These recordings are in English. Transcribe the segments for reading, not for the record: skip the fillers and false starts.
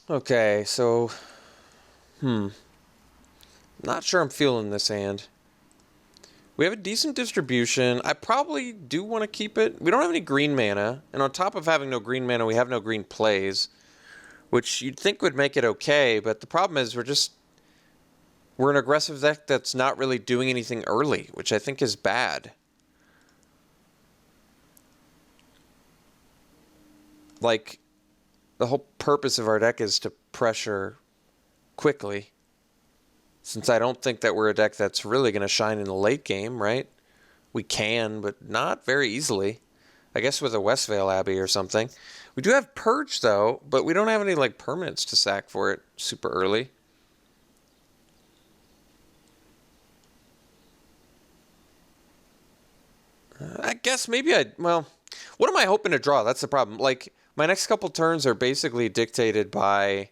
Okay, so, not sure I'm feeling this hand. We have a decent distribution. I probably do want to keep it. We don't have any green mana, and on top of having no green mana, we have no green plays, which you'd think would make it okay, but the problem is we're an aggressive deck that's not really doing anything early, which I think is bad. Like, the whole purpose of our deck is to pressure quickly. Since I don't think that we're a deck that's really going to shine in the late game, right? We can, but not very easily. I guess with a Westvale Abbey or something. We do have Purge, though, but we don't have any, like, permanents to sack for it super early. I guess maybe well, what am I hoping to draw? That's the problem. Like, my next couple turns are basically dictated by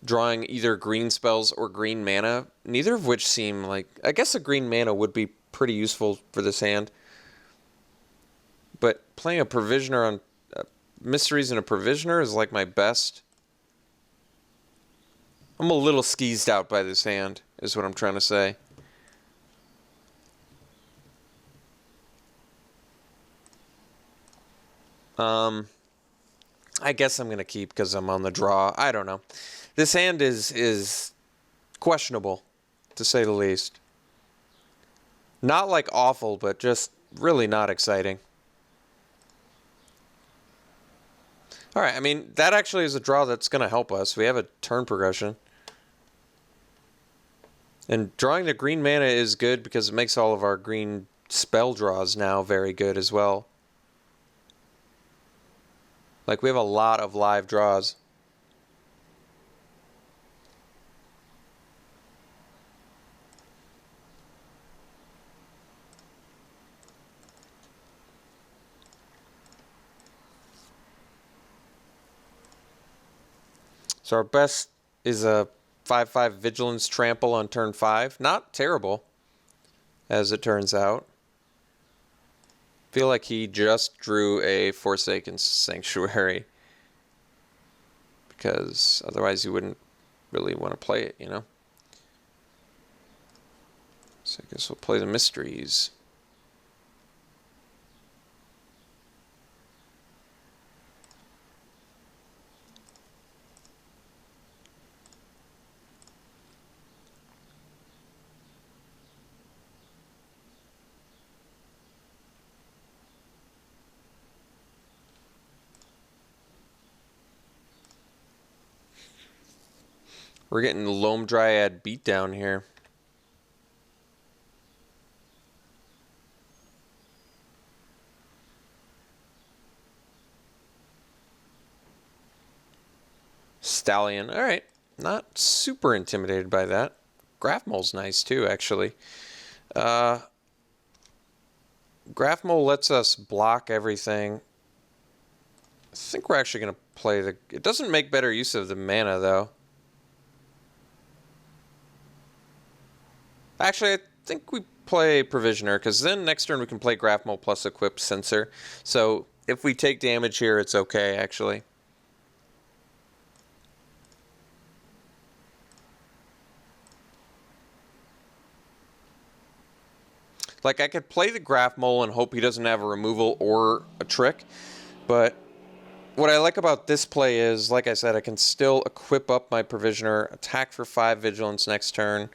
drawing either green spells or green mana, neither of which seem like... I guess a green mana would be pretty useful for this hand. But playing a Provisioner on... Mysteries and a Provisioner is like my best. I'm a little skeezed out by this hand, is what I'm trying to say. I guess I'm going to keep because I'm on the draw. I don't know. This hand is questionable, to say the least. Not like awful, but just really not exciting. Alright, I mean, that actually is a draw that's going to help us. We have a turn progression. And drawing the green mana is good because it makes all of our green spell draws now very good as well. Like, we have a lot of live draws. So our best is a 5/5 Vigilance Trample on turn 5. Not terrible, as it turns out. Feel like he just drew a Forsaken Sanctuary. Because otherwise you wouldn't really want to play it, you know? So I guess we'll play the Mysteries. We're getting Loam Dryad beatdown here. Stallion. Alright. Not super intimidated by that. Graph-Mole's nice too, actually. Graph-Mole lets us block everything. I think we're actually going to play the... It doesn't make better use of the mana, though. Actually, I think we play Provisioner, because then next turn we can play Graph-Mole plus equip Censor. So if we take damage here, it's okay, actually. Like, I could play the Graph-Mole and hope he doesn't have a removal or a trick, but what I like about this play is, like I said, I can still equip up my Provisioner, attack for 5 Vigilance next turn,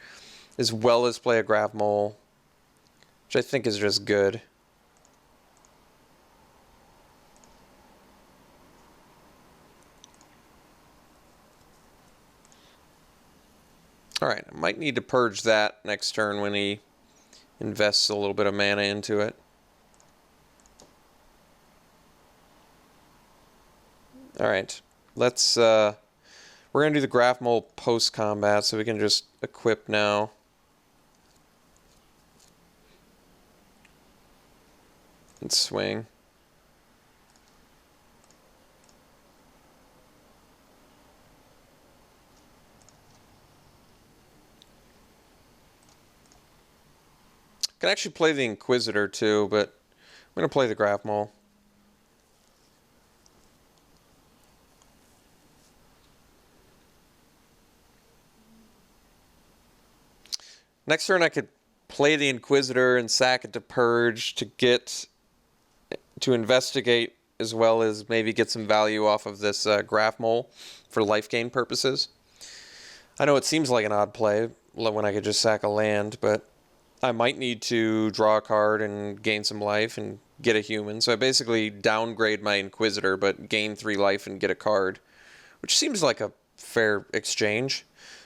as well as play a Graph-Mole, which I think is just good. Alright, I might need to purge that next turn when he invests a little bit of mana into it. Alright, let's, we're going to do the Graph-Mole post-combat, so we can just equip now. And swing. Can actually play the Inquisitor too, but I'm going to play the Graph-Mole. Next turn I could play the Inquisitor and sack it to purge to investigate, as well as maybe get some value off of this graph mole for life gain purposes. I know it seems like an odd play when I could just sack a land, but I might need to draw a card and gain some life and get a human. So I basically downgrade my Inquisitor, but gain 3 life and get a card, which seems like a fair exchange.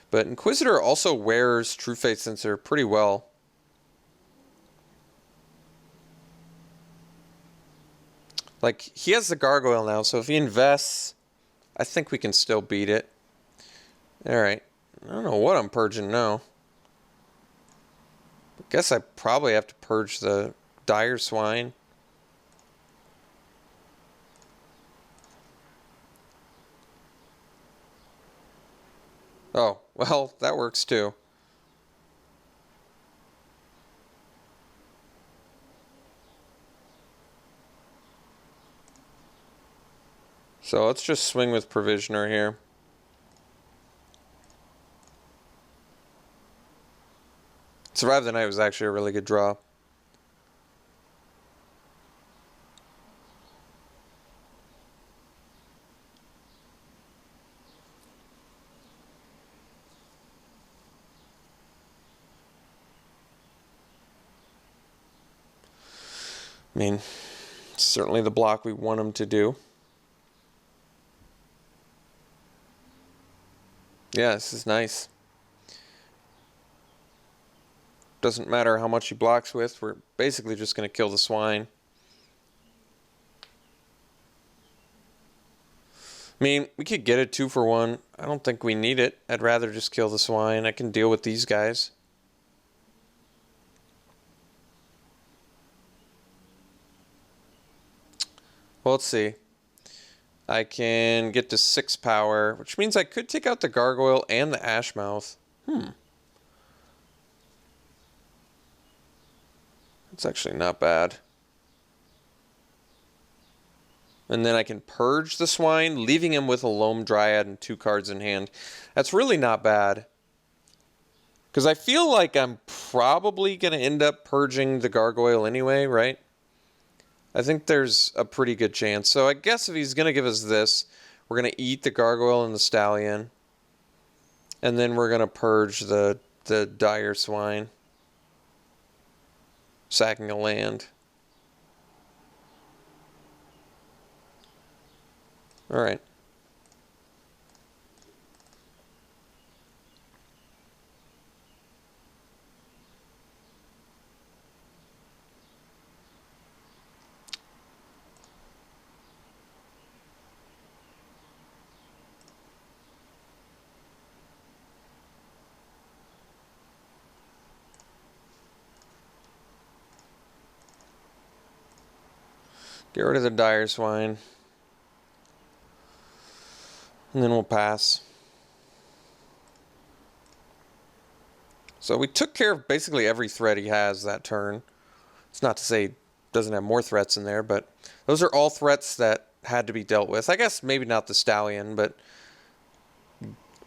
But Inquisitor also wears True Faith Sensor pretty well. Like, he has the Gargoyle now, so if he invests, I think we can still beat it. Alright. I don't know what I'm purging now. I guess I probably have to purge the Dire Swine. Oh, well, that works too. So let's just swing with Provisioner here. Survive the Night was actually a really good draw. I mean, certainly the block we want him to do. Yeah, this is nice. Doesn't matter how much he blocks with, we're basically just going to kill the swine. I mean, we could get a 2-for-1. I don't think we need it. I'd rather just kill the swine. I can deal with these guys. Well, let's see. I can get to 6 power, which means I could take out the Gargoyle and the Ashmouth. That's actually not bad. And then I can purge the swine, leaving him with a Loam Dryad and 2 cards in hand. That's really not bad. Because I feel like I'm probably going to end up purging the Gargoyle anyway, right? I think there's a pretty good chance. So I guess if he's going to give us this, we're going to eat the Gargoyle and the Stallion. And then we're going to purge the Dire Swine. Sacking a land. Alright. Get rid of the Dire Swine. And then we'll pass. So we took care of basically every threat he has that turn. It's not to say he doesn't have more threats in there, but those are all threats that had to be dealt with. I guess maybe not the Stallion, but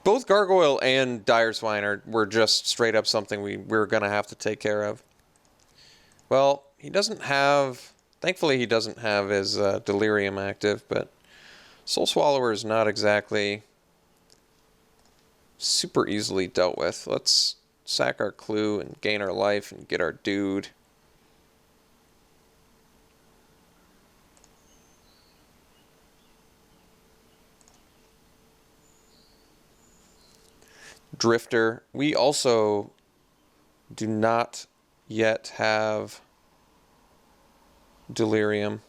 both Gargoyle and Dire Swine were just straight up something we were going to have to take care of. Well, he doesn't have... Thankfully, he doesn't have his Delirium active, but Soul Swallower is not exactly super easily dealt with. Let's sack our clue and gain our life and get our dude. Drifter. We also do not yet have Delirium.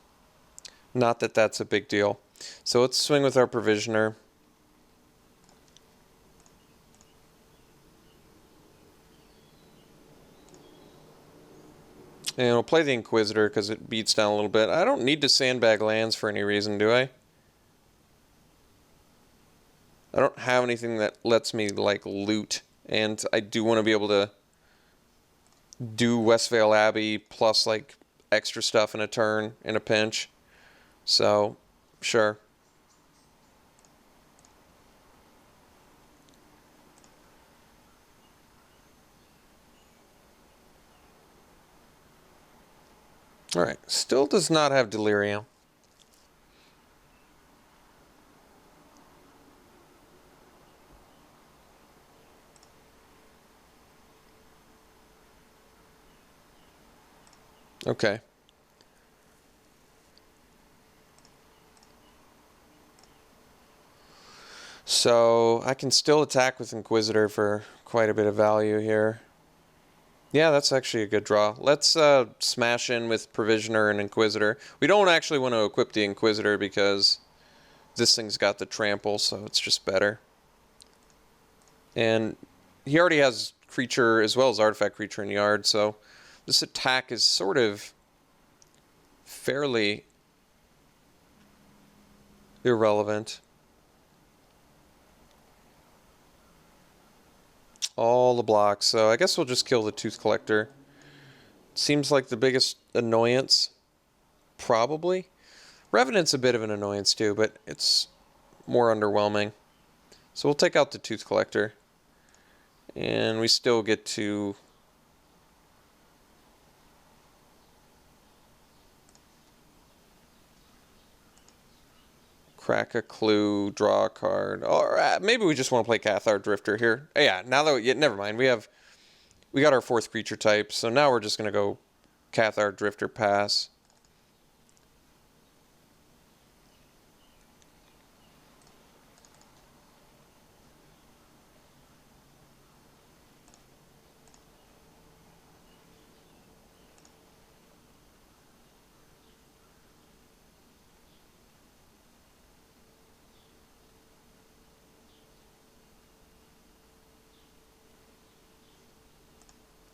Not that that's a big deal. So let's swing with our Provisioner. And we'll play the Inquisitor because it beats down a little bit. I don't need to sandbag lands for any reason, do I? I don't have anything that lets me, like, loot. And I do want to be able to do Westvale Abbey plus, like, extra stuff in a turn, in a pinch. So, sure. Alright, still does not have Delirium. Okay. So I can still attack with Inquisitor for quite a bit of value here. Yeah, that's actually a good draw. Let's smash in with Provisioner and Inquisitor. We don't actually want to equip the Inquisitor because this thing's got the trample, so it's just better. And he already has creature as well as artifact creature in yard, so this attack is sort of fairly irrelevant. All the blocks, so I guess we'll just kill the Tooth Collector. Seems like the biggest annoyance, probably. Revenant's a bit of an annoyance too, but it's more underwhelming. So we'll take out the Tooth Collector. And we still get to crack a clue, draw a card. Or maybe we just want to play Cathar Drifter here. Yeah, now that never mind. We got our fourth creature type, so now we're just gonna go Cathar Drifter pass.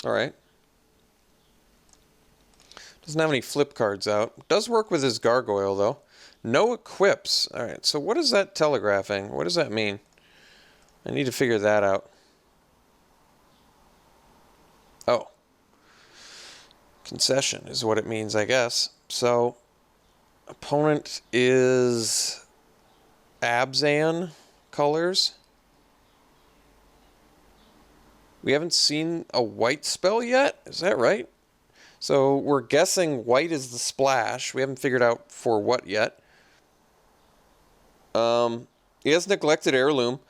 Alright. Doesn't have any flip cards out. Does work with his Gargoyle, though. No equips. Alright, so what is that telegraphing? What does that mean? I need to figure that out. Oh. Concession is what it means, I guess. So, opponent is Abzan colors. We haven't seen a white spell yet? Is that right? So we're guessing white is the splash. We haven't figured out for what yet. He has Neglected Heirloom.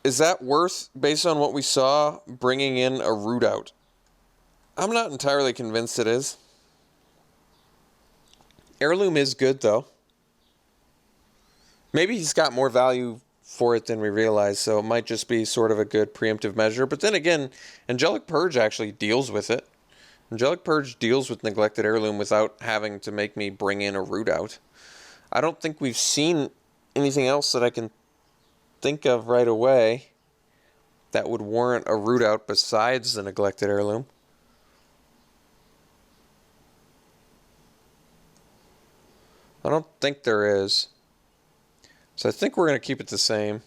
Is that worth, based on what we saw, bringing in a root out? I'm not entirely convinced it is. Heirloom is good, though. Maybe he's got more value for it than we realize, so it might just be sort of a good preemptive measure. But then again, Angelic Purge actually deals with it. Angelic Purge deals with Neglected Heirloom without having to make me bring in a root out. I don't think we've seen anything else that I can think of right away that would warrant a root out besides the Neglected Heirloom. I don't think there is. So I think we're going to keep it the same.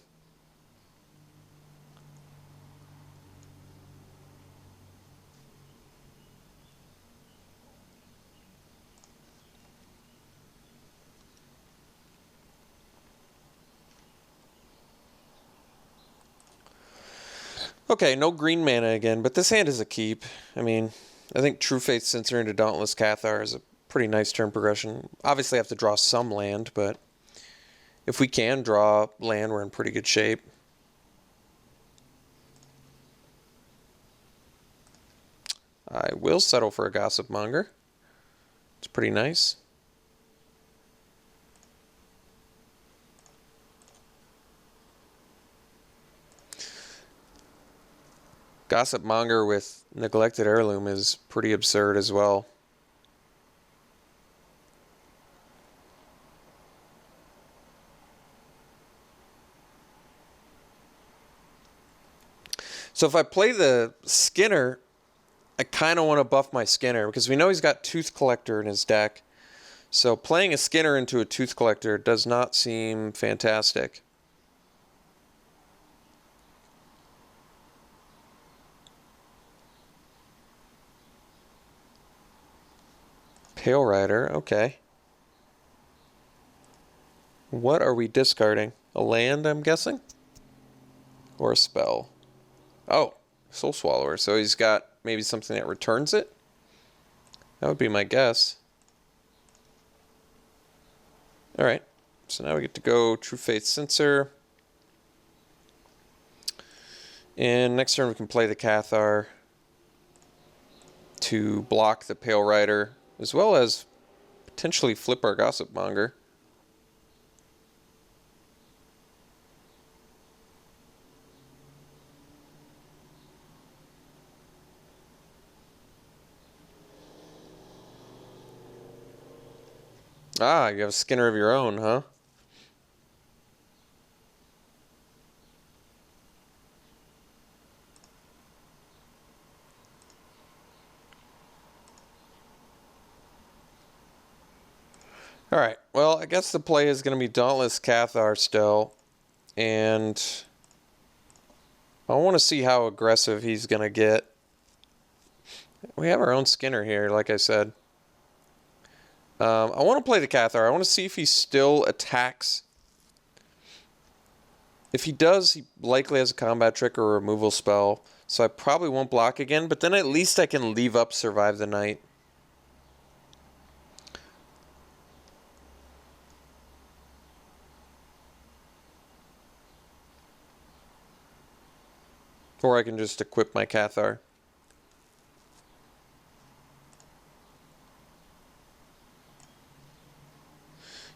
Okay, no green mana again, but this hand is a keep. I mean, I think True Faith Censor into Dauntless Cathar is a pretty nice turn progression. Obviously I have to draw some land, but if we can draw land, we're in pretty good shape. I will settle for a Gossip Monger. It's pretty nice. Gossip Monger with Neglected Heirloom is pretty absurd as well. So if I play the Skinner, I kind of want to buff my Skinner because we know he's got Tooth Collector in his deck. So playing a Skinner into a Tooth Collector does not seem fantastic. Pale Rider, okay. What are we discarding? A land, I'm guessing? Or a spell? Oh, Soul Swallower. So he's got maybe something that returns it? That would be my guess. Alright, so now we get to go True Faith Censor. And next turn we can play the Cathar to block the Pale Rider, as well as potentially flip our Gossip Monger. Ah, you have a Skinner of your own, huh? Alright, well, I guess the play is going to be Dauntless Cathar still. And I want to see how aggressive he's going to get. We have our own Skinner here, like I said. I want to play the Cathar. I want to see if he still attacks. If he does, he likely has a combat trick or a removal spell. So I probably won't block again, but then at least I can leave up Survive the Night. Or I can just equip my Cathar.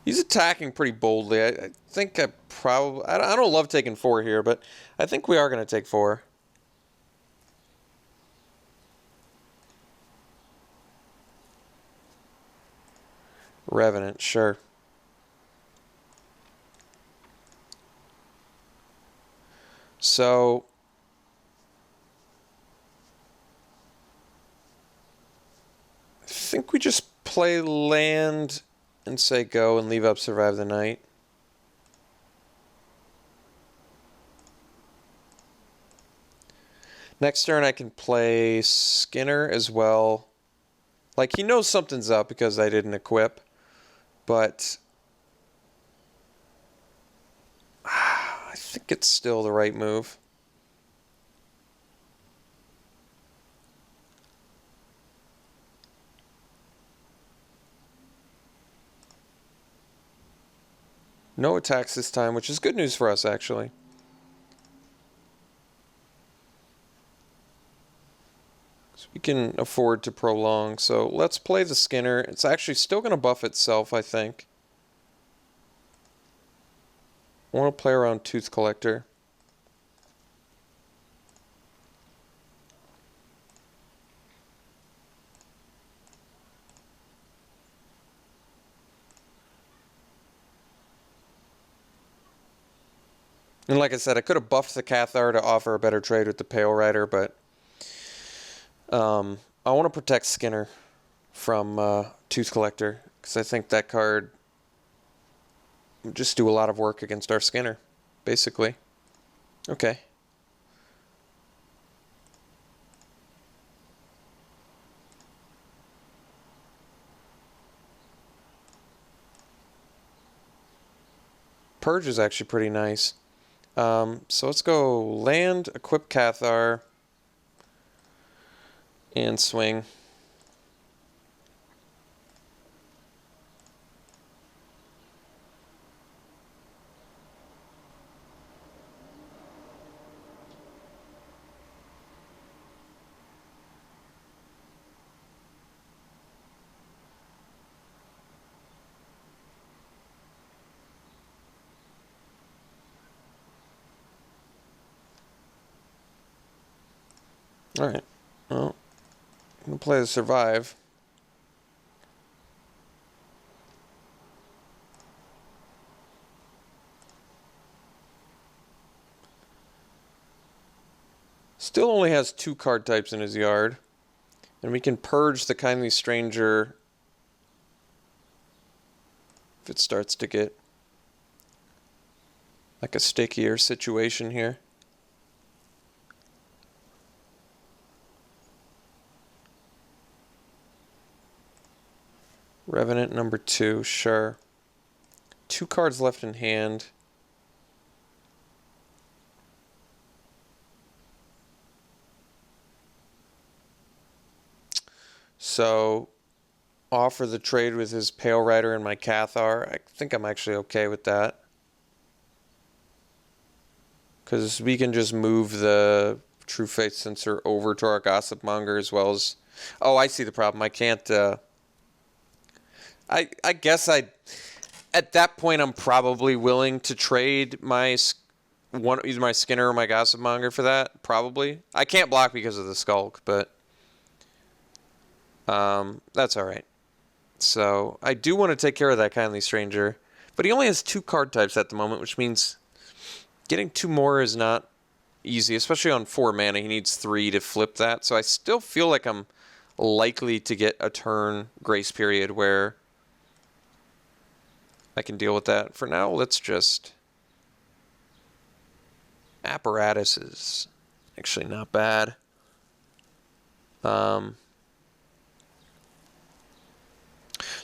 He's attacking pretty boldly. I think I probably... I don't love taking 4 here, but I think we are going to take 4. Revenant, sure. So... I think we just play land and say go and leave up Survive the Night. Next turn I can play Skinner as well. Like, he knows something's up because I didn't equip. But I think it's still the right move. No attacks this time, which is good news for us, actually. So we can afford to prolong. So let's play the Skinner. It's actually still going to buff itself, I think. I want to play around Tooth Collector. And like I said, I could have buffed the Cathar to offer a better trade with the Pale Rider, but I want to protect Skinner from Tooth Collector, because I think that card would just do a lot of work against our Skinner, basically. Okay. Purge is actually pretty nice. So let's go land, equip Cathar, and swing. Alright, well, I'm going to play the Survive. Still only has 2 card types in his yard. And we can purge the Kindly Stranger if it starts to get like a stickier situation here. Revenant number 2, sure. 2 cards left in hand. So offer the trade with his Pale Rider and my Cathar. I think I'm actually okay with that. Because we can just move the True Faith Sensor over to our Gossip Monger as well as... Oh, I see the problem. I can't... I guess at that point, I'm probably willing to trade either my Skinner or my Gossip Monger for that. Probably. I can't block because of the Skulk, but that's all right. So I do want to take care of that Kindly Stranger, but he only has 2 card types at the moment, which means getting 2 more is not easy, especially on 4 mana. He needs 3 to flip that. So I still feel like I'm likely to get a turn grace period where I can deal with that. For now, let's just... Apparatus is actually not bad.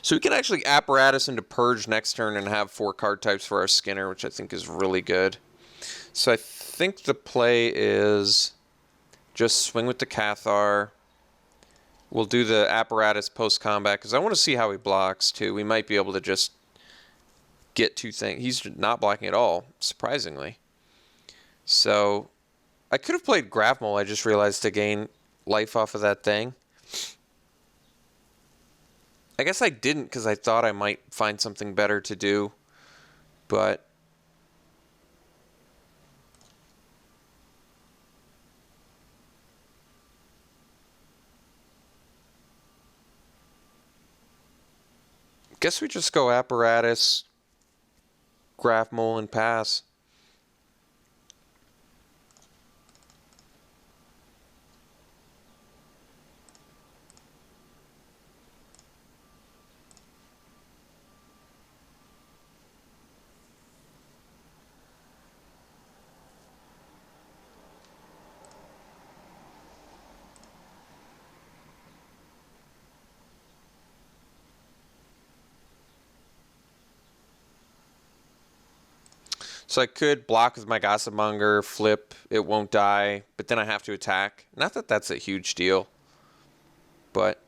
So we can actually Apparatus into Purge next turn and have 4 card types for our Skinner, which I think is really good. So I think the play is just swing with the Cathar. We'll do the Apparatus post-combat, because I want to see how he blocks, too. We might be able to just get 2 things. He's not blocking at all, surprisingly. So I could have played Grapmole, I just realized, to gain life off of that thing. I guess I didn't because I thought I might find something better to do, but guess we just go Apparatus, Grapmole, and pass. So I could block with my Gossip Monger, flip, it won't die, but then I have to attack. Not that that's a huge deal, but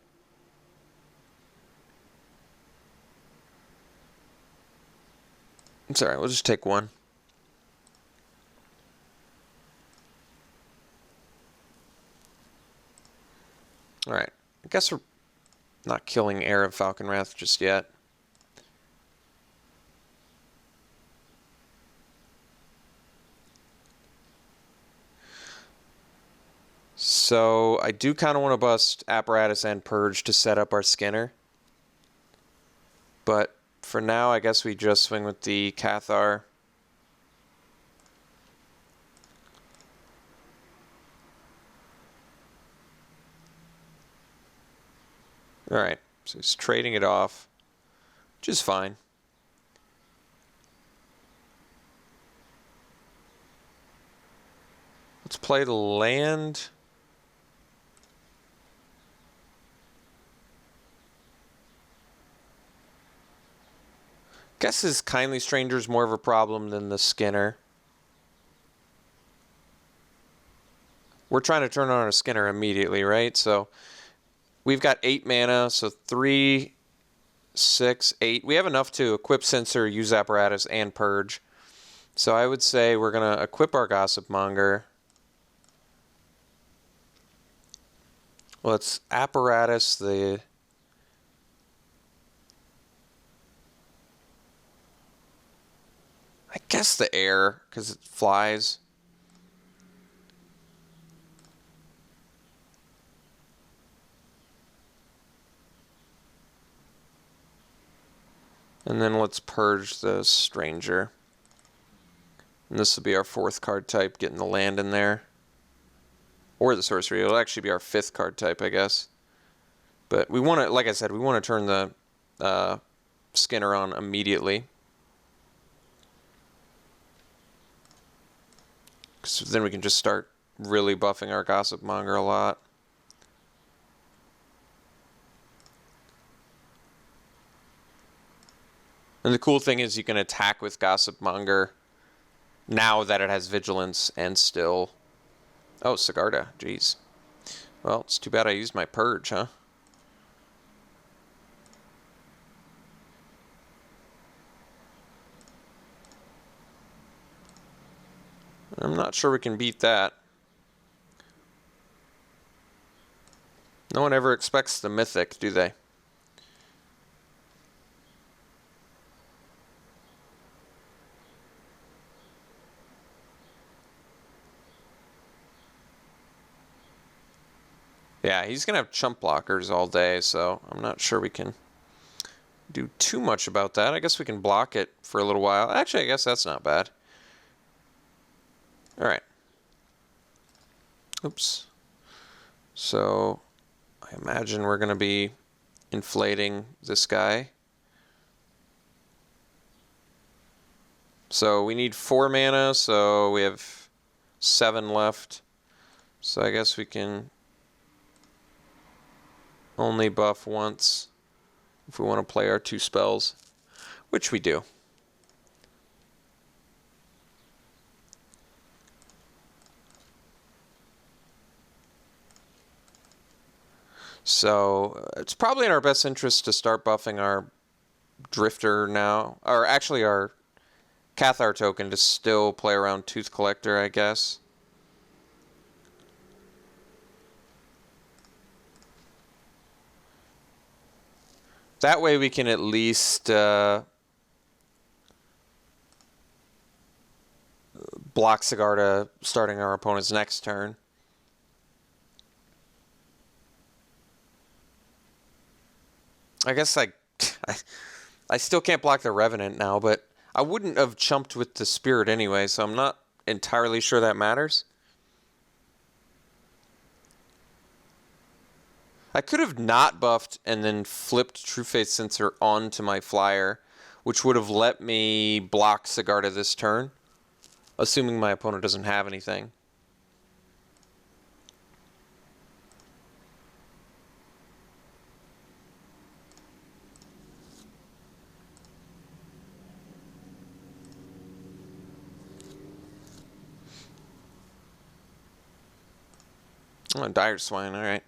it's alright, we'll just take 1. Alright, I guess we're not killing Heir of Falconwrath just yet. So I do kind of want to bust Apparatus and Purge to set up our Skinner. But for now, I guess we just swing with the Cathar. Alright, so he's trading it off, which is fine. Let's play the land. Guess his Kindly Stranger is more of a problem than the Skinner. We're trying to turn on our Skinner immediately, right? So we've got 8 mana, so 3, 6, 8. We have enough to equip Sensor, use Apparatus, and Purge. So I would say we're going to equip our Gossip Monger. Let's Apparatus the... I guess the Heir, because it flies. And then let's Purge the Stranger. And this will be our 4th card type, getting the land in there. Or the Sorcery. It'll actually be our 5th card type, I guess. But we want to, like I said, we want to turn the Skinner on immediately. So then we can just start really buffing our Gossip Monger a lot. And the cool thing is you can attack with Gossip Monger now that it has Vigilance and still... Oh, Sigarda. Jeez. Well, it's too bad I used my Purge, huh? I'm not sure we can beat that. No one ever expects the mythic, do they? Yeah, he's going to have chump blockers all day, so I'm not sure we can do too much about that. I guess we can block it for a little while. Actually, I guess that's not bad. All right. Oops. So I imagine we're going to be inflating this guy. So we need 4 mana, so we have 7 left. So I guess we can only buff once if we want to play our 2 spells, which we do. So it's probably in our best interest to start buffing our Drifter now, or actually our Cathar token to still play around Tooth Collector, I guess. That way we can at least block Sigarda starting our opponent's next turn. I guess I still can't block the Revenant now, but I wouldn't have chumped with the Spirit anyway, so I'm not entirely sure that matters. I could have not buffed and then flipped True Faith Sensor onto my flyer, which would have let me block Sigarda this turn, assuming my opponent doesn't have anything. Oh, Dire Swine, alright.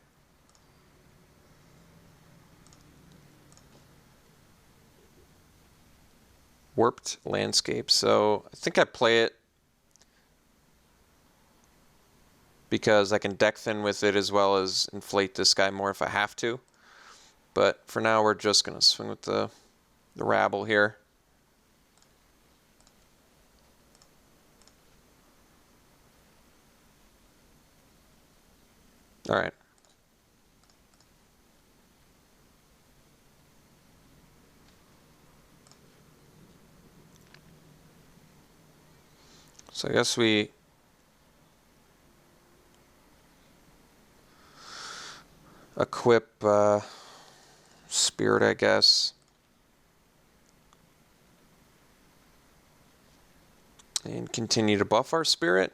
Warped Landscape, so I think I play it because I can deck thin with it as well as inflate this guy more if I have to. But for now, we're just going to swing with the Rabble here. Alright. So I guess we equip Spirit, I guess. And continue to buff our Spirit.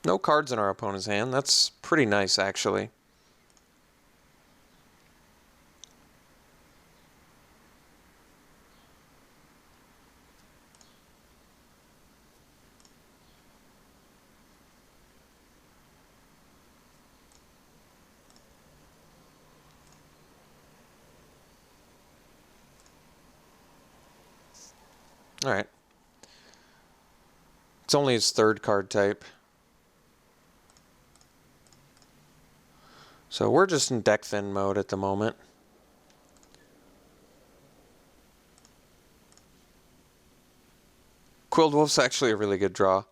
No cards in our opponent's hand. That's pretty nice, actually. Alright. It's only his 3rd card type. So we're just in deck thin mode at the moment. Quilled Wolf's actually a really good draw.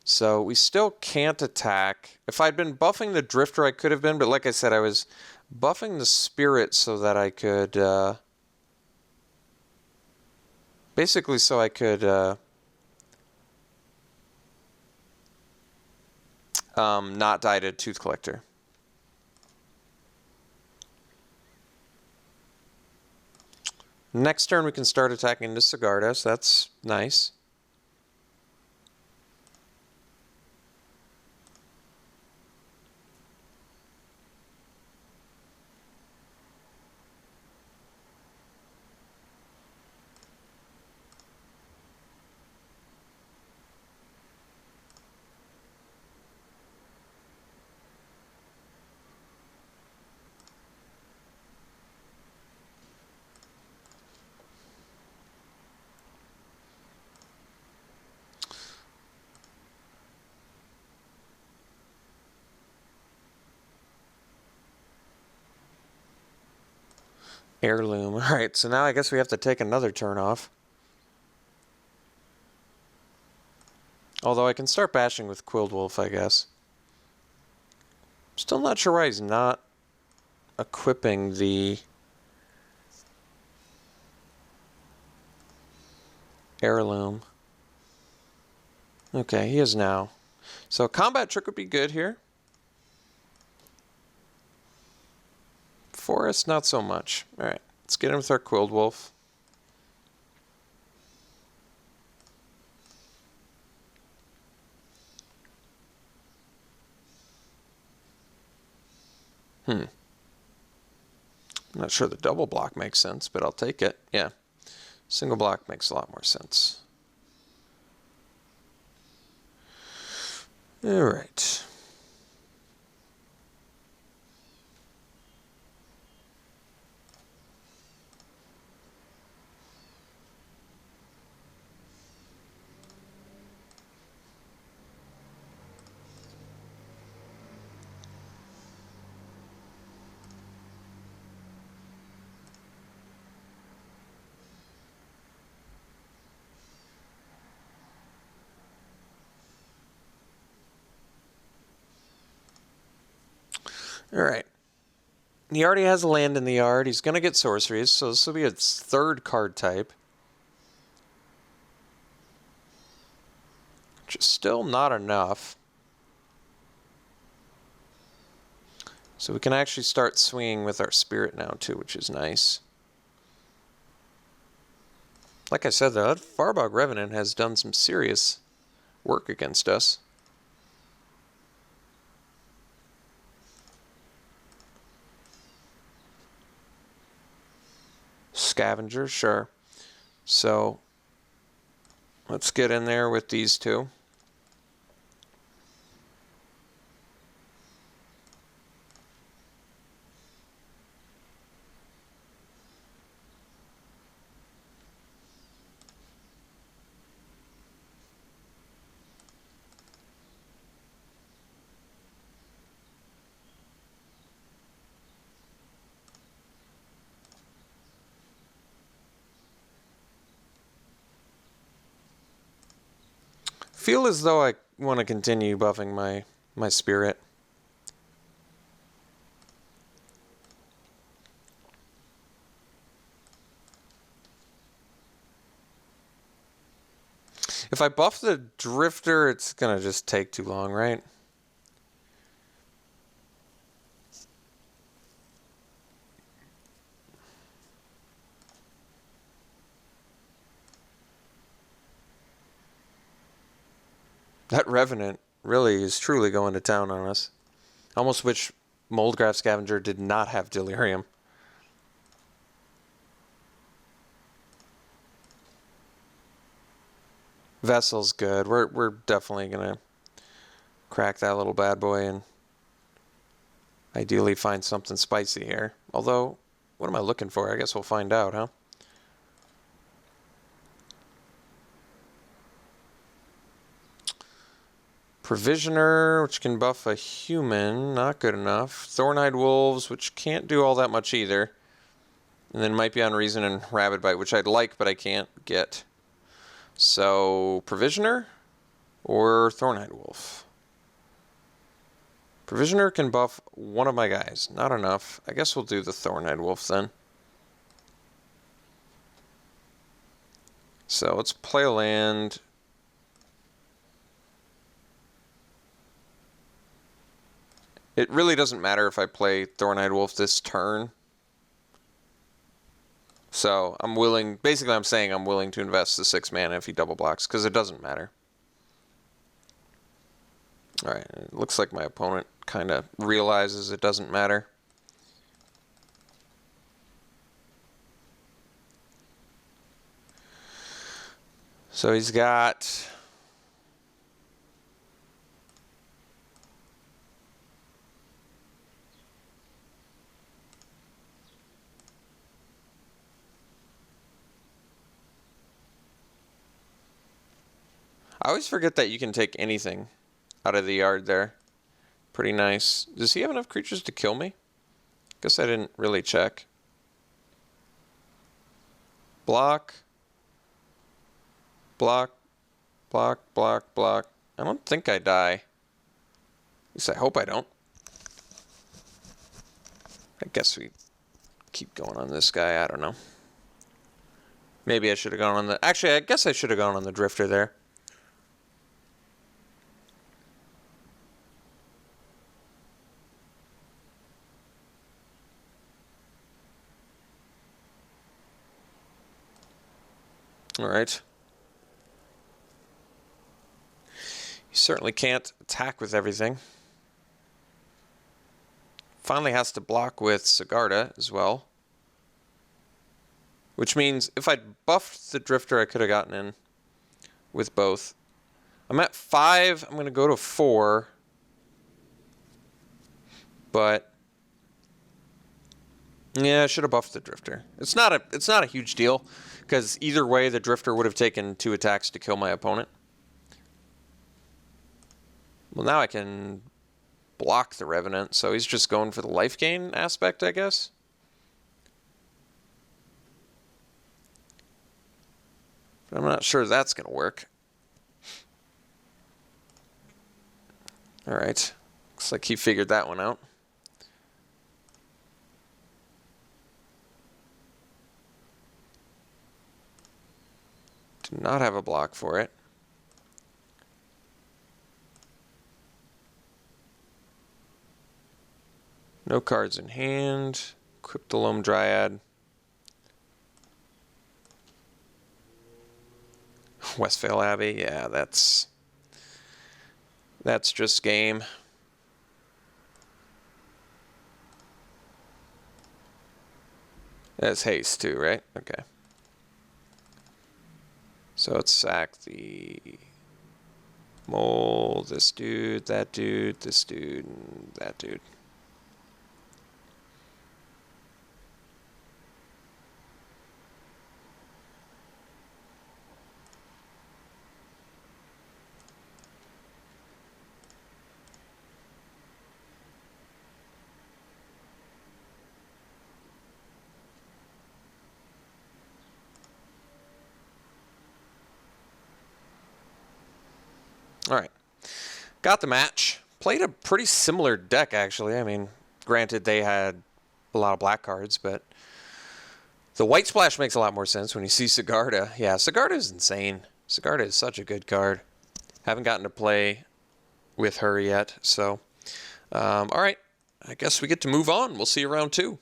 So we still can't attack. If I'd been buffing the Drifter, I could have been, but like I said, I was buffing the Spirit so that I could... basically so I could not die to Tooth Collector. Next turn we can start attacking the Sigarda, so that's nice. Heirloom. Alright, so now I guess we have to take another turn off. Although I can start bashing with Quilled Wolf, I guess. Still not sure why he's not equipping the Heirloom. Okay, he is now. So Combat Trick would be good here. Forest, not so much. Alright, let's get him with our Quilled Wolf. I'm not sure the double block makes sense, but I'll take it. Yeah, single block makes a lot more sense. Alright. Alright. He already has a land in the yard. He's going to get sorceries, so this will be its third card type. Which is still not enough. So we can actually start swinging with our spirit now too, which is nice. Like I said, though, that Farbog Revenant has done some serious work against us. Scavenger, sure. So let's get in there with these two. Feel as though I want to continue buffing my spirit. If I buff the Drifter, it's going to just take too long, right? That Revenant really is truly going to town on us. Almost wish Moldgraph Scavenger did not have Delirium. Vessel's good. We're definitely going to crack that little bad boy and ideally find something spicy here. Although, what am I looking for? I guess we'll find out, huh? Provisioner, which can buff a human, not good enough. Thorn-Eyed Wolves, which can't do all that much either. And then might be on Reason and Rabid Bite, which I'd like, but I can't get. So, Provisioner or Thorn-Eyed Wolf? Provisioner can buff one of my guys. Not enough. I guess we'll do the Thorn-Eyed Wolf then. So, let's play a land. It really doesn't matter if I play Thorn-Eyed Wolf this turn. So I'm willing, basically I'm saying I'm willing to invest the 6 mana if he double blocks, because it doesn't matter. Alright, it looks like my opponent kind of realizes it doesn't matter. So he's got... I always forget that you can take anything out of the yard there. Pretty nice. Does he have enough creatures to kill me? Guess I didn't really check. Block. Block. Block, block, block. I don't think I die. At least I hope I don't. I guess we keep going on this guy. I don't know. Maybe I should have gone on the... Actually, I guess I should have gone on the drifter there. All right. You certainly can't attack with everything. Finally has to block with Sigarda as well. Which means if I'd buffed the drifter, I could have gotten in with both. I'm at 5. I'm going to go to 4. But yeah, I should have buffed the drifter. It's not a huge deal because either way the drifter would have taken 2 attacks to kill my opponent. Well, now I can block the Revenant, so he's just going for the life gain aspect, I guess. But I'm not sure that's going to work. All right. Looks like he figured that one out. Do not have a block for it. No cards in hand. Equip the Loam Dryad. Westvale Abbey, yeah, that's just game. That's haste too, right? Okay. So it's sack the mole, this dude, that dude, this dude, and that dude. All right, got the match. Played a pretty similar deck, actually. I mean, granted, they had a lot of black cards, but the White Splash makes a lot more sense when you see Sigarda. Yeah, Sigarda is insane. Sigarda is such a good card. Haven't gotten to play with her yet, so... all right, I guess we get to move on. We'll see you round 2.